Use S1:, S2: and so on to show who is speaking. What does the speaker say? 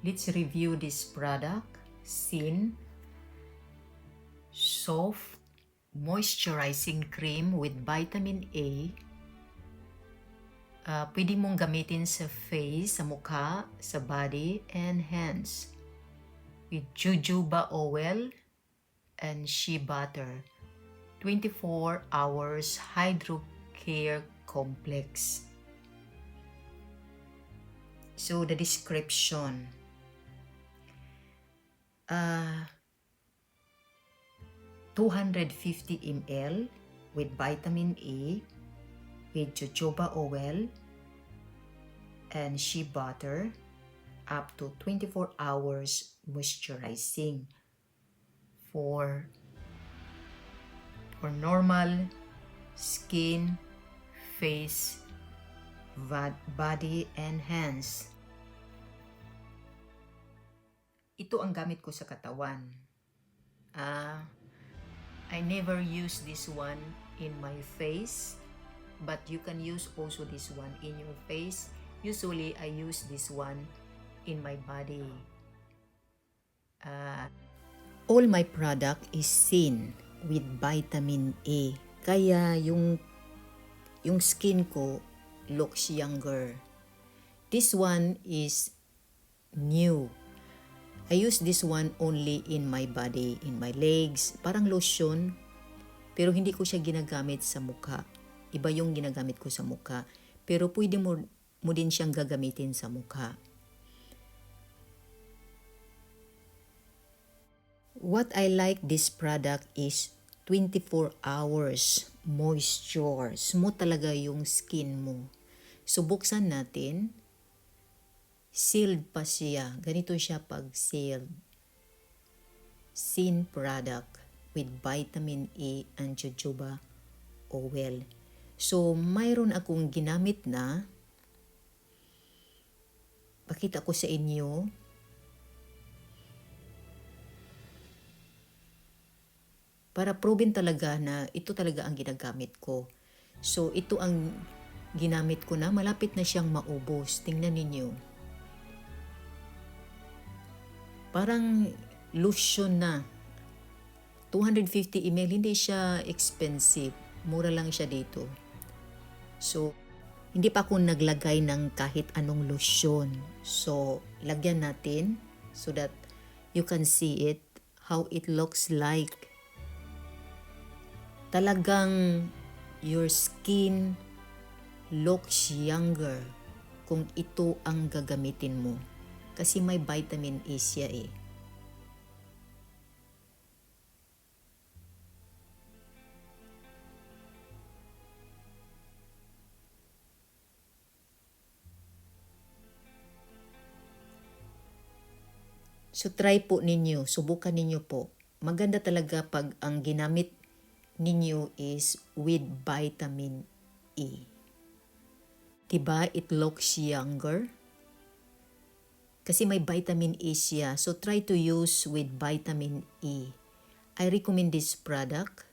S1: Let's review this product. CIEN Soft Moisturizing Cream with Vitamin A. Pwede mong gamitin sa face, sa mukha, sa body, and hands. With jojoba oil and shea butter. 24 hours Hydro Care Complex. So the description. 250 ml with vitamin A, with jojoba oil and shea butter, up to 24 hours moisturizing for normal skin, face, body, and hands. Ito ang gamit ko sa katawan. I never use this one in my face, but you can use also this one in your face. Usually, I use this one in my body. All my product is CIEN with vitamin A. Kaya yung skin ko looks younger. This one is new. I use this one only in my body, in my legs, parang lotion, pero hindi ko siya ginagamit sa mukha. Iba yung ginagamit ko sa mukha, pero pwede mo din siyang gagamitin sa mukha. What I like this product is 24 hours moisture. Smooth talaga yung skin mo. So buksan natin. Sealed pa siya. Ganito siya pag sealed. CIEN product with vitamin A and jojoba oil. So, mayroon akong ginamit na. Pakita ko sa inyo. Para proven talaga na ito talaga ang ginagamit ko. So, ito ang ginamit ko na. Malapit na siyang maubos. Tingnan ninyo. Parang lotion na. 250 ml, hindi siya expensive. Mura lang siya dito. So, hindi pa ako naglagay ng kahit anong lotion. So, lagyan natin so that you can see it, how it looks like. Talagang your skin looks younger kung ito ang gagamitin mo. Kasi may vitamin A siya eh. So try po ninyo, subukan ninyo po. Maganda talaga pag ang ginamit ninyo is with vitamin A. Diba it looks younger? Kasi may vitamin A siya. So, try to use with vitamin A. I recommend this product.